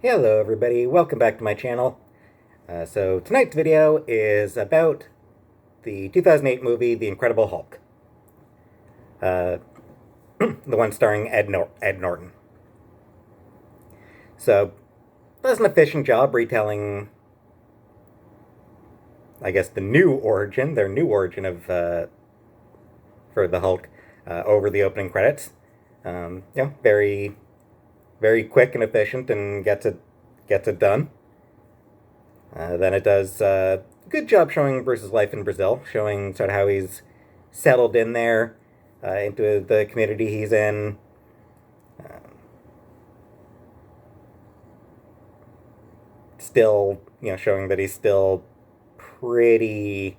Hello everybody, welcome back to my channel. So tonight's video is about the 2008 movie The Incredible Hulk. The one starring Ed Norton. So, does an efficient job retelling, I guess, their new origin for the Hulk over the opening credits. Very, very quick and efficient, and gets it done. Then it does a good job showing Bruce's life in Brazil, showing sort of how he's settled in there into the community he's in. Still, showing that he's still pretty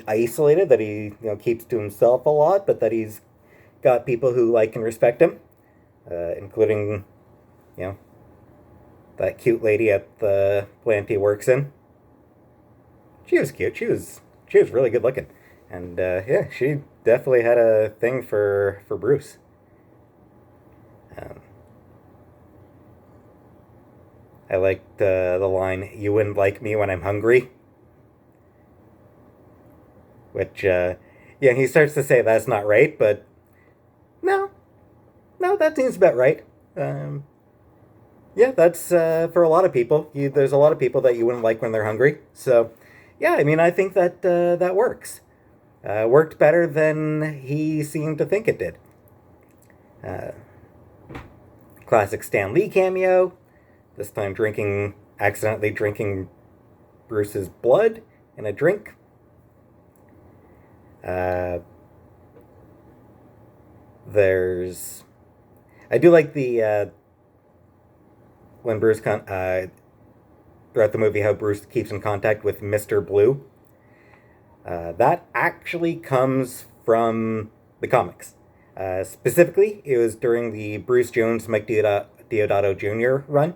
isolated, that he keeps to himself a lot, but that he's got people who like and respect him, including that cute lady at the plant he works in. She was cute. She was really good looking, and she definitely had a thing for Bruce. I liked the line, "You wouldn't like me when I'm hungry," which he starts to say that's not right, but no, that seems about right. That's for a lot of people. There's a lot of people that you wouldn't like when they're hungry. So, I mean, I think that that works. Worked better than he seemed to think it did. Classic Stan Lee cameo. This time accidentally drinking Bruce's blood in a drink. I do like the when Bruce throughout the movie, how Bruce keeps in contact with Mr. Blue. That actually comes from the comics. Specifically, it was during the Bruce Jones, Mike Deodato Jr. run,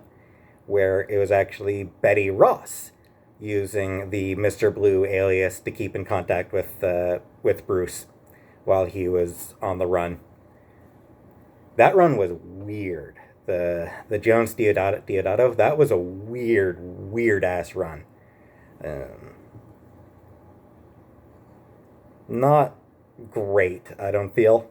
where it was actually Betty Ross using the Mr. Blue alias to keep in contact with Bruce while he was on the run. That run was weird. The Jones Deodato, that was a weird ass run. Not great, I don't feel.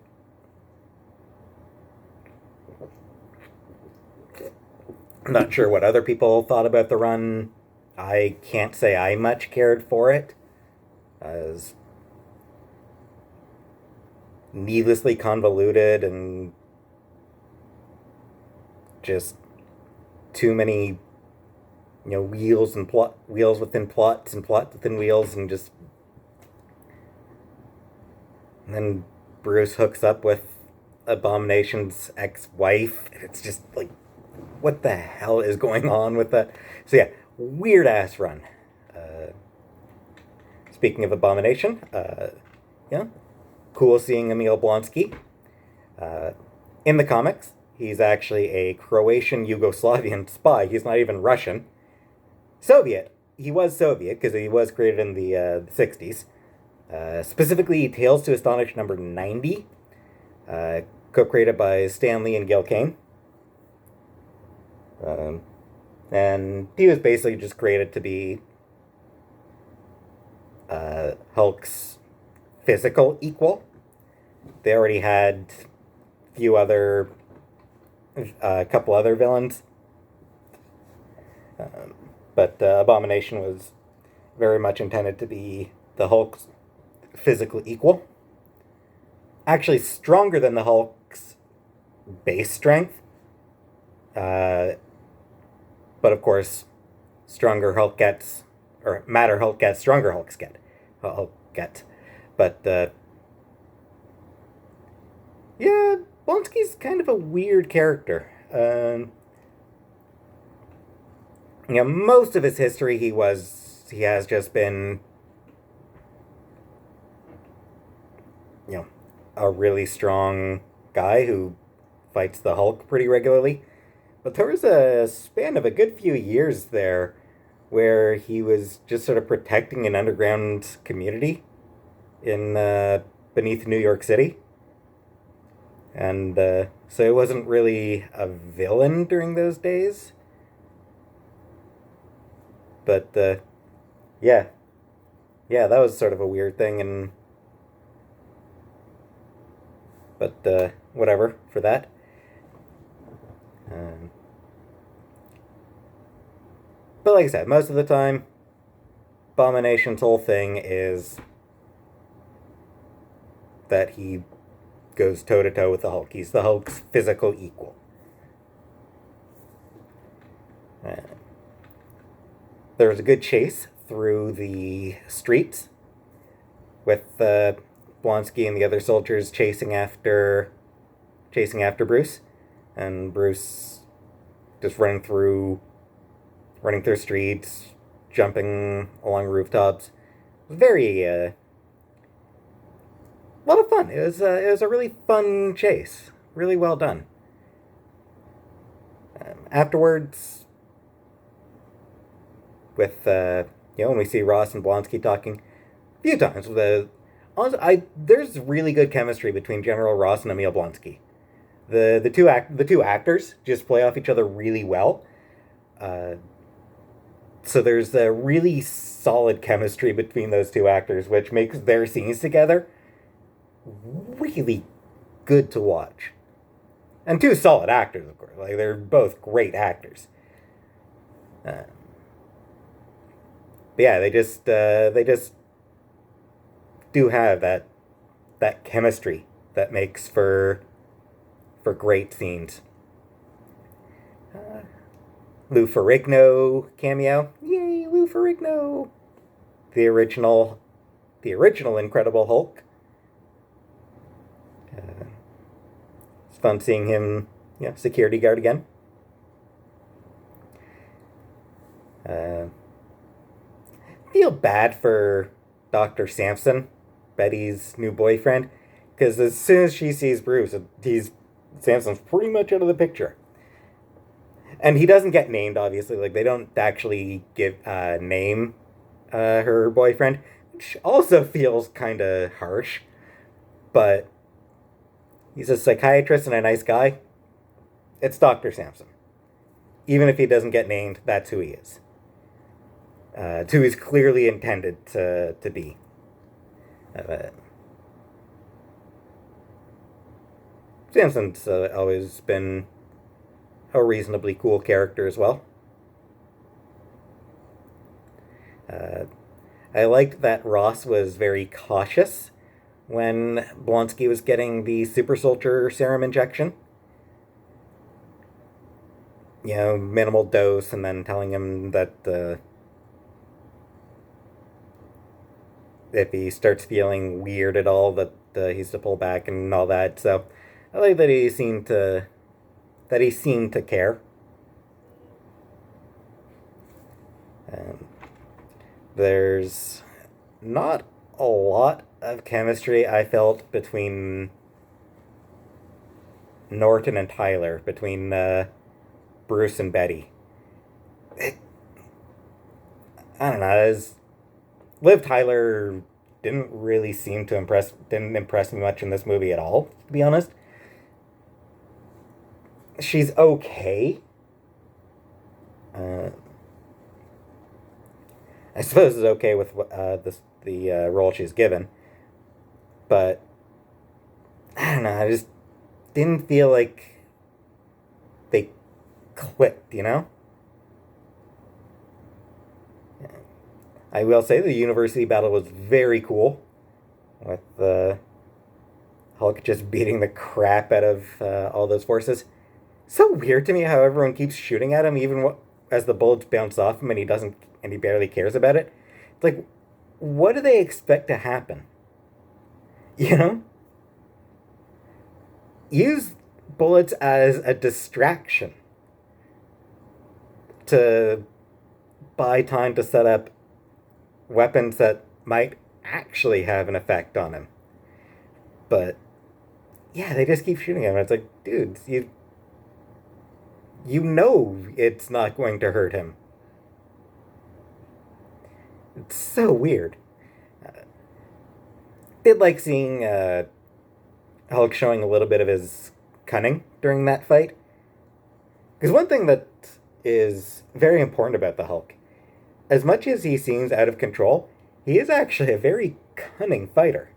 I'm not sure what other people thought about the run. I can't say I much cared for it, as needlessly convoluted and just too many wheels within plots and plots within wheels, and then Bruce hooks up with Abomination's ex-wife. It's just like, what the hell is going on with that? So weird ass run. Speaking of Abomination, cool seeing Emil Blonsky. In the comics, he's actually a Croatian Yugoslavian spy. He's not even Russian. Soviet. He was Soviet because he was created in the 60s. Specifically, Tales to Astonish number 90, co-created by Stan Lee and Gil Kane. And he was basically just created to be Hulk's physical equal. They already had a couple other villains, but Abomination was very much intended to be the Hulk's physical equal. Actually, stronger than the Hulk's base strength. But of course, stronger Hulk gets, or madder Hulk gets, stronger Hulk gets. But Blonsky's kind of a weird character. Most of his history, he has just been, a really strong guy who fights the Hulk pretty regularly. But there was a span of a good few years there where he was just sort of protecting an underground community in beneath New York City. And so he wasn't really a villain during those days. But yeah, yeah, that was sort of a weird thing, and but whatever for that. Um, but like I said, most of the time, Abomination's whole thing is that he goes toe to toe with the Hulk. He's the Hulk's physical equal. Uh, there was a good chase through the streets with Blonsky and the other soldiers chasing after Bruce, and Bruce just running through streets, jumping along rooftops. Very a lot of fun. It was a really fun chase. Really well done. Afterwards, with when we see Ross and Blonsky talking a few times, there's really good chemistry between General Ross and Emil Blonsky. The two actors just play off each other really well. So there's a really solid chemistry between those two actors, which makes their scenes together really good to watch. And two solid actors, of course. Like, they're both great actors. But yeah, they just do have that chemistry that makes for great scenes. Lou Ferrigno cameo. Yay, Lou Ferrigno! The original Incredible Hulk. It's fun seeing him, security guard again. Feel bad for Dr. Sampson, Betty's new boyfriend, because as soon as she sees Bruce, Sampson's pretty much out of the picture. And he doesn't get named, obviously. Like, they don't actually name her boyfriend, which also feels kind of harsh. But he's a psychiatrist and a nice guy. It's Dr. Sampson. Even if he doesn't get named, that's who he is. It's who he's clearly intended to be. Sampson's always been a reasonably cool character as well. I liked that Ross was very cautious when Blonsky was getting the super soldier serum injection. Minimal dose, and then telling him that if he starts feeling weird at all, that he's to pull back and all that. So I like that he seemed to care. There's not a lot of chemistry I felt between Norton and Tyler, between Bruce and Betty. I don't know. Liv Tyler didn't impress me much in this movie at all, to be honest. She's okay. I suppose it's okay with the role she's given, but I don't know. I just didn't feel like they clicked. I will say the university battle was very cool, with Hulk just beating the crap out of all those forces. So weird to me how everyone keeps shooting at him, even as the bullets bounce off him, and he barely cares about it. It's like, what do they expect to happen? Use bullets as a distraction to buy time to set up weapons that might actually have an effect on him. But yeah, they just keep shooting him. It's like, dudes, you know it's not going to hurt him. It's so weird. Did like seeing Hulk showing a little bit of his cunning during that fight. Because one thing that is very important about the Hulk, as much as he seems out of control, he is actually a very cunning fighter.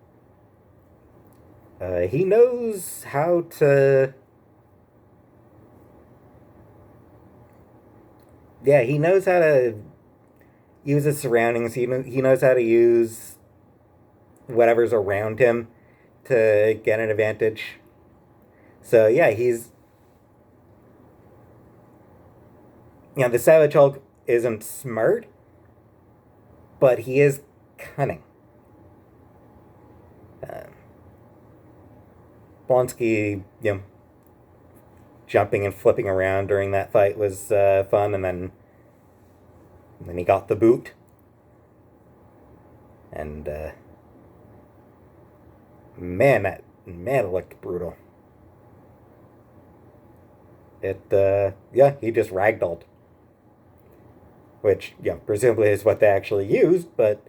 He knows how to. Yeah, he knows how to use his surroundings. He knows how to use whatever's around him to get an advantage. So yeah, the Savage Hulk isn't smart, but he is cunning. Uh, Blonsky, jumping and flipping around during that fight was fun, and then he got the boot, and man, it looked brutal. He just ragdolled, which presumably is what they actually used, but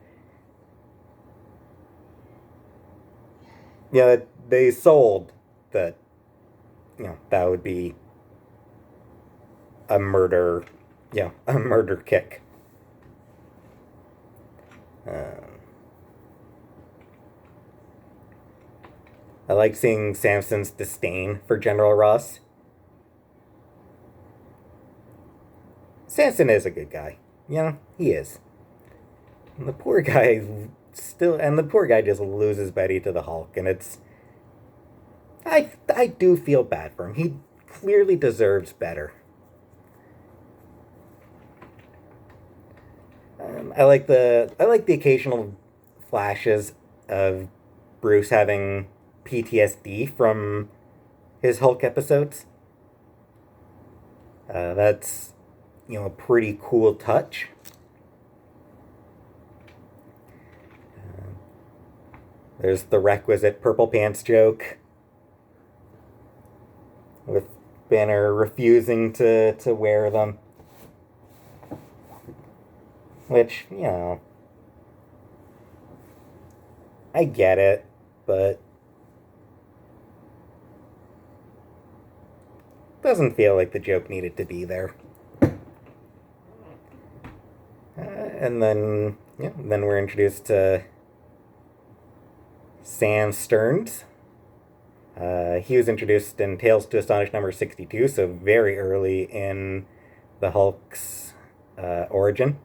they sold that that would be a murder, a murder kick. I like seeing Samson's disdain for General Ross. Samson is a good guy. He is. And the poor guy just loses Betty to the Hulk, and I do feel bad for him. He clearly deserves better. I like the occasional flashes of Bruce having PTSD from his Hulk episodes. That's a pretty cool touch. There's the requisite purple pants joke with Banner refusing to wear them. Which, I get it, but doesn't feel like the joke needed to be there. And then we're introduced to Sam Stearns. He was introduced in Tales to Astonish number 62, so very early in the Hulk's origin.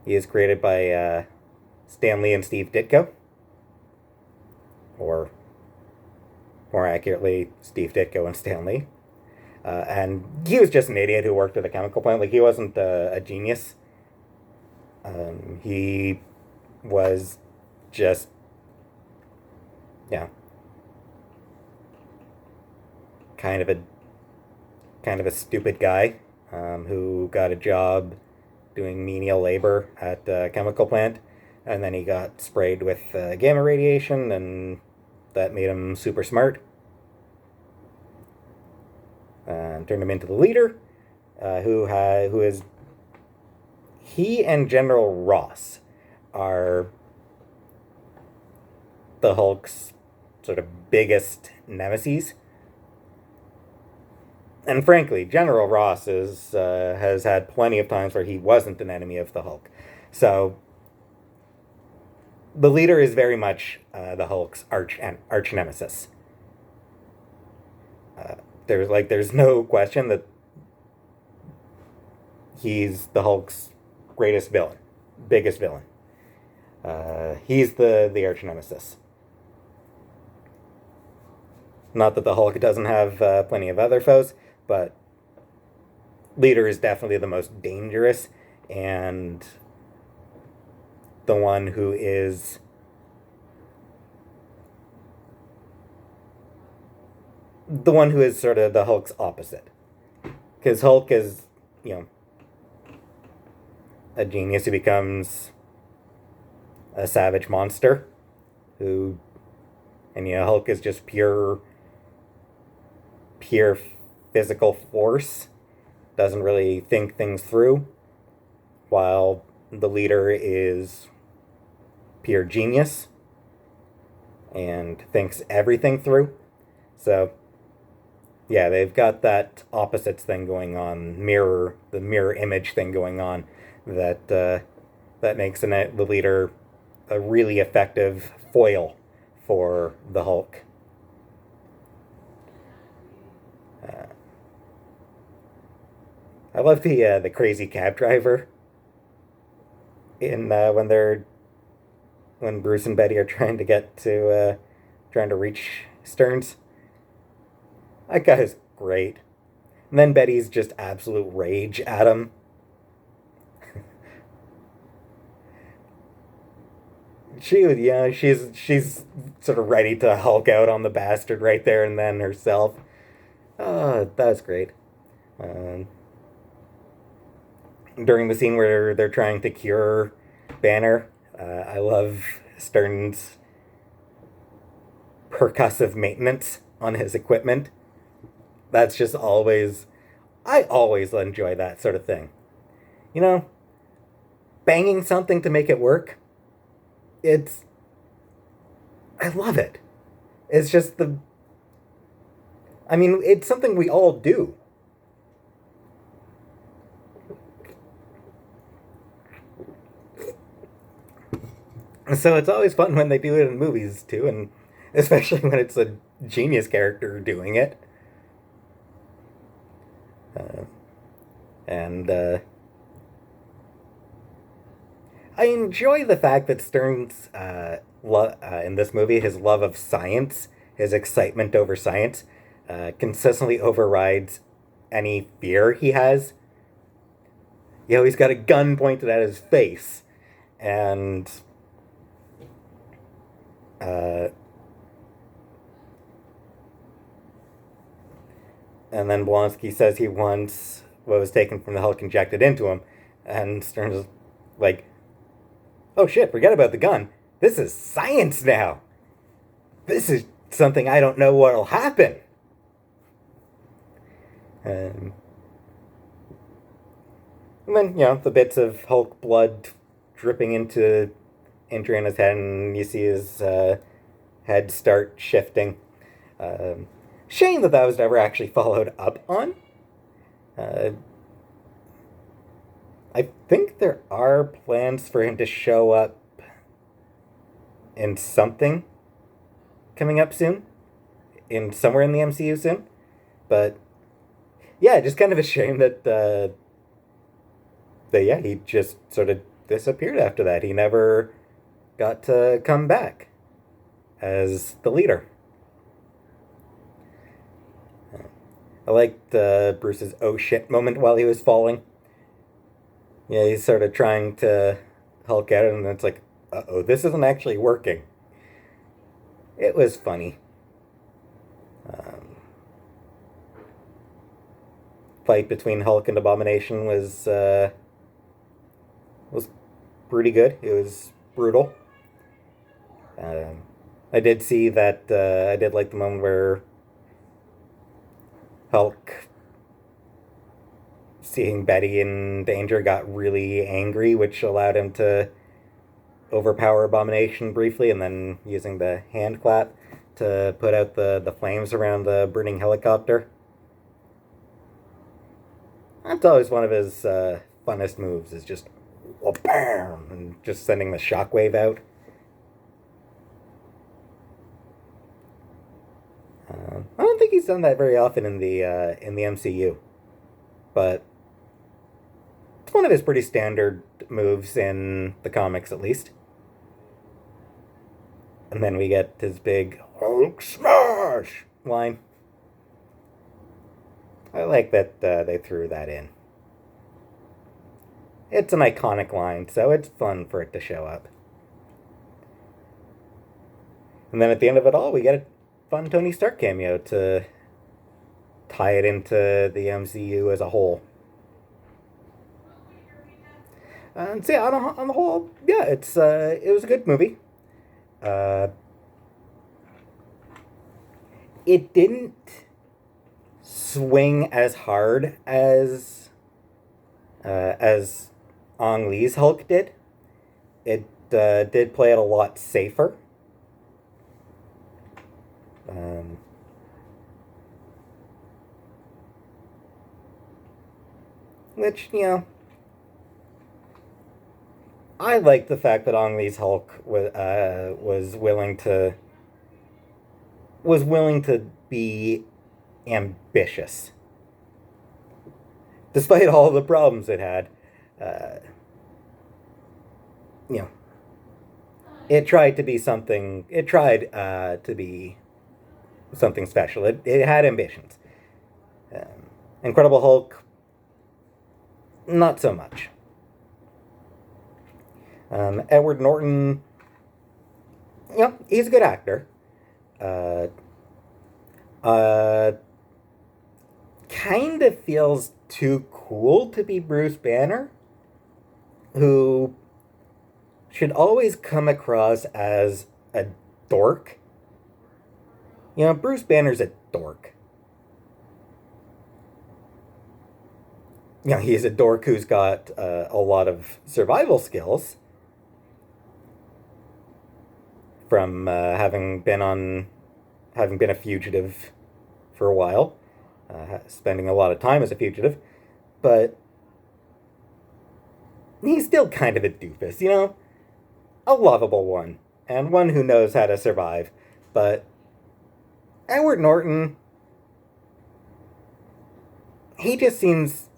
He is created by Stan Lee and Steve Ditko. Or, more accurately, Steve Ditko and Stan Lee. And he was just an idiot who worked at a chemical plant. Like, he wasn't a genius. He was just, kind of a stupid guy who got a job doing menial labor at a chemical plant, and then he got sprayed with gamma radiation, and that made him super smart. Turned him into the leader, who is he and General Ross are the Hulk's sort of biggest nemesis. And frankly, General Ross has had plenty of times where he wasn't an enemy of the Hulk. So the leader is very much the Hulk's arch nemesis. There's no question that he's the Hulk's greatest villain, biggest villain. He's the arch nemesis. Not that the Hulk doesn't have plenty of other foes, but leader is definitely the most dangerous, and the one who is sort of the Hulk's opposite. Because Hulk is, a genius who becomes a savage monster and Hulk is just pure physical force, doesn't really think things through, while the leader is pure genius and thinks everything through. So yeah, they've got that opposites thing going on, the mirror image thing going on, that that makes the leader a really effective foil for the Hulk. Uh, I love the crazy cab driver in when Bruce and Betty are trying to reach Stearns. That guy is great. And then Betty's just absolute rage at him. She's sort of ready to Hulk out on the bastard right there and then herself. Oh, that was great. Um, During the scene where they're trying to cure Banner, I love Stern's percussive maintenance on his equipment. That's just always, I always enjoy that sort of thing. You know, banging something to make it work, it's, I love it. It's just I mean, it's something we all do. So it's always fun when they do it in movies too, and especially when it's a genius character doing it. Uh, and I enjoy the fact that Stern's in this movie, his love of science, his excitement over science, consistently overrides any fear he has. You know, he's got a gun pointed at his face, and uh, and then Blonsky says he wants what was taken from the Hulk injected into him, and Stern's is like, "Oh shit, forget about the gun. This is science now. This is something I don't know what'll happen." Um, and then the bits of Hulk blood dripping into entering his head, and you see his head start shifting. Um, Shame that was never actually followed up on. Uh, I think there are plans for him to show up in something coming up soon, in somewhere in the MCU soon. But yeah, just kind of a shame that yeah, he just sort of disappeared after that. He never got to come back as the leader. I liked Bruce's "oh shit" moment while he was falling. Yeah, he's sort of trying to Hulk out, and it's like, uh oh, this isn't actually working. It was funny. Um, Fight between Hulk and Abomination was pretty good. It was brutal. Um, I did see that. I did like the moment where Hulk, seeing Betty in danger, got really angry, which allowed him to overpower Abomination briefly, and then using the hand clap to put out the flames around the burning helicopter. That's always one of his funnest moves, is just bam, and just sending the shockwave out. I don't think he's done that very often in the MCU, but it's one of his pretty standard moves in the comics, at least. And then we get his big Hulk smash line. I like that they threw that in. It's an iconic line, so it's fun for it to show up. And then at the end of it all, we get a fun Tony Stark cameo to tie it into the MCU as a whole. And so yeah, on the whole, yeah, it was a good movie. Uh, it didn't swing as hard as Ang Lee's Hulk did. It did play it a lot safer. Um, which, I like the fact that Ang Lee's Hulk was willing to be ambitious, despite all the problems it had. Uh, you know, it tried to be something. It tried to be something special. It had ambitions. Incredible Hulk, not so much. Edward Norton, he's a good actor. Uh, uh, kind of feels too cool to be Bruce Banner, who should always come across as a dork. Bruce Banner's a dork. He's a dork who's got a lot of survival skills from having been a fugitive for a while, spending a lot of time as a fugitive, but he's still kind of a doofus, a lovable one, and one who knows how to survive. But Edward Norton, he just seems,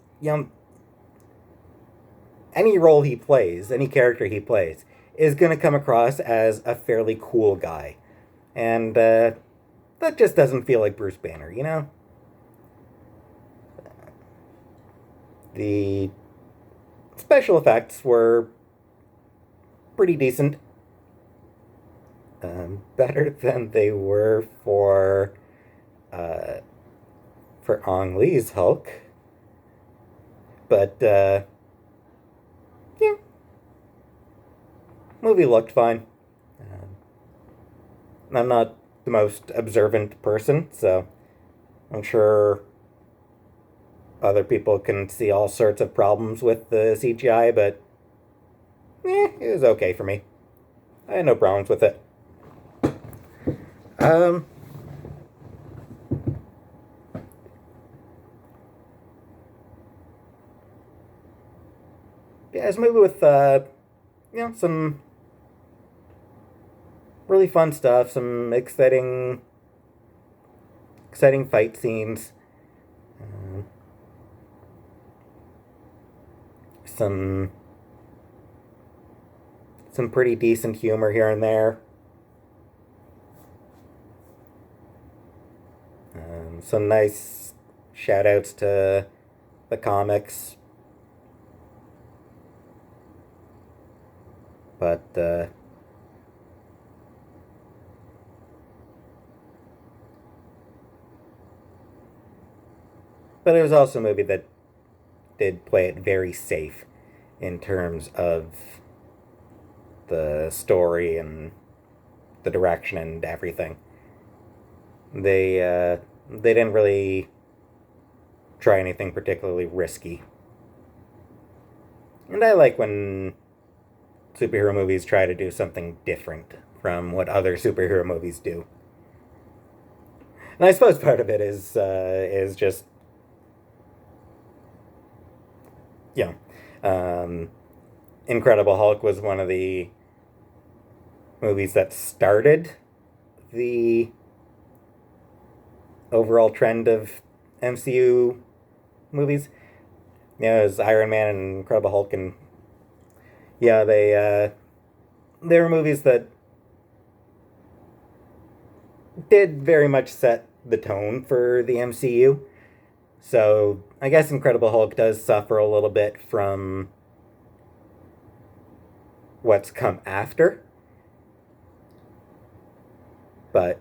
any role he plays, any character he plays, is going to come across as a fairly cool guy. And that just doesn't feel like Bruce Banner. The special effects were pretty decent. Better than they were for Ang Lee's Hulk. But, yeah, movie looked fine. I'm not the most observant person, so I'm sure other people can see all sorts of problems with the CGI, but it was okay for me. I had no problems with it. Yeah, it's a movie with some really fun stuff, some exciting fight scenes, some pretty decent humor here and there. Some nice shout outs to the comics. But it was also a movie that did play it very safe in terms of the story and the direction and everything. They didn't really try anything particularly risky. And I like when superhero movies try to do something different from what other superhero movies do. And I suppose part of it is just, Incredible Hulk was one of the movies that started the overall trend of MCU movies. It was Iron Man and Incredible Hulk, and they were movies that did very much set the tone for the MCU. So I guess Incredible Hulk does suffer a little bit from what's come after. But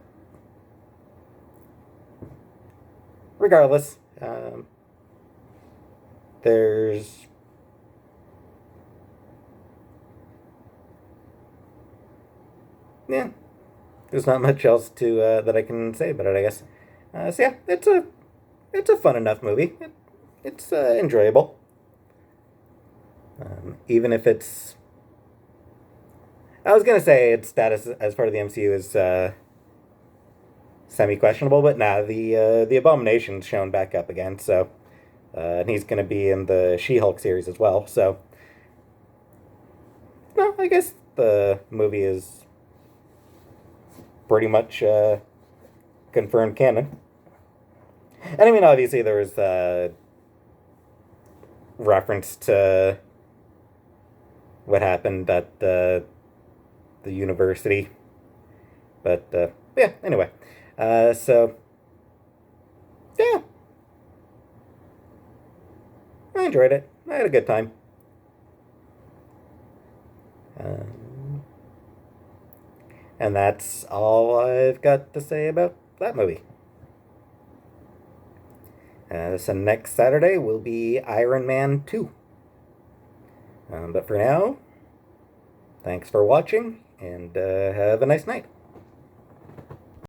regardless, there's there's not much else to that I can say about it, I guess. So yeah, it's a fun enough movie. It's enjoyable, even if it's. I was gonna say its status as part of the MCU semi-questionable, but nah, the Abomination's shown back up again, so and he's going to be in the She-Hulk series as well. So, no, I guess the movie is pretty much confirmed canon. And I mean, obviously, there was reference to what happened at the university, but yeah. Anyway, so yeah, I enjoyed it. I had a good time. And that's all I've got to say about that movie. So next Saturday will be Iron Man 2. But for now, thanks for watching, and have a nice night.